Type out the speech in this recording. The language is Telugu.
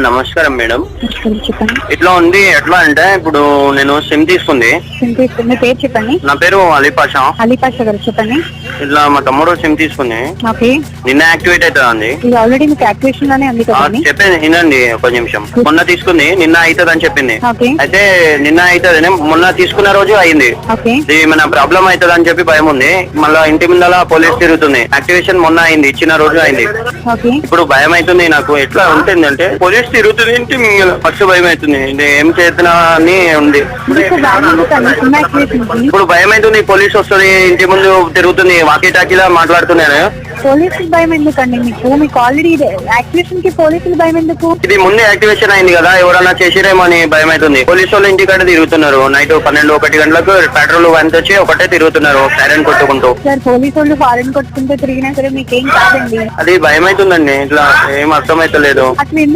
నమస్కారం మేడం. చెప్పండి. ఇట్లా ఉంది. ఎట్లా అంటే ఇప్పుడు నేను సిమ్ తీసుకుంది. మీ పేరు చెప్పండి. నా పేరు అలీపాషా. అలీపాషా గారు చెప్పండి. ఇట్లా మా తమ్ముడు సిమ్ తీసుకుంది. ఓకే. నిన్న యాక్టివేట్ అవుతుంది అండి. ఇది ఆల్రెడీ మీకు యాక్టివేషన్ లోనే ఉంది కదండి. చెప్పింది వినండి ఒక నిమిషం. మొన్న తీసుకుంది, నిన్న అవుతుంది అని చెప్పింది. ఓకే. అయితే నిన్న అవుతుంది, మొన్న తీసుకున్న రోజు అయింది. ఓకే. ఇది మన ప్రాబ్లం అవుతుంది అని చెప్పి భయం ఉంది. మళ్ళీ ఇంటి ముందల పోలీస్ తిరుగుతుంది. యాక్టివేషన్ మొన్న అయింది, ఇచ్చిన రోజు అయింది. ఓకే. ఇప్పుడు భయం అవుతుంది నాకు. ఎట్లా ఉంటుంది అంటే పోలీస్ తిరుగుతుంది, ఇంటి ఫస్ట్ భయం అవుతుంది. ఏం చేస్తున్నా అని ఉంది. ఇప్పుడు భయం అవుతుంది, పోలీస్ వస్తుంది, ఇంటి ముందు తిరుగుతుంది, వాకీ టాకీలా మాట్లాడుతున్నాను. పోలీసులు భయం ఎందుకండి మీకు ఆల్రెడీ యాక్టివేషన్ కి పోలీసులు భయం ఎందుకు? ఇది ముందే యాక్టివేషన్ అయింది కదా, ఎవరన్నా చేసిరేమో అని భయం అవుతుంది. పోలీసు వాళ్ళు ఇంటికాడ తిరుగుతున్నారు. నైట్ 12-1 గంటలకు పెట్రోల్ వ్యాన్స్ వచ్చి ఒకటే తిరుగుతున్నారు సైరన్ కొట్టుకుంటూ. సార్ పోలీసు వాళ్ళు హారన్ కొట్టుకుంటూ తిరిగినా సరే మీకేం కాదండి. అది భయం అవుతుందండి. ఇట్లా ఏం అర్థమైతలేదు. అసలు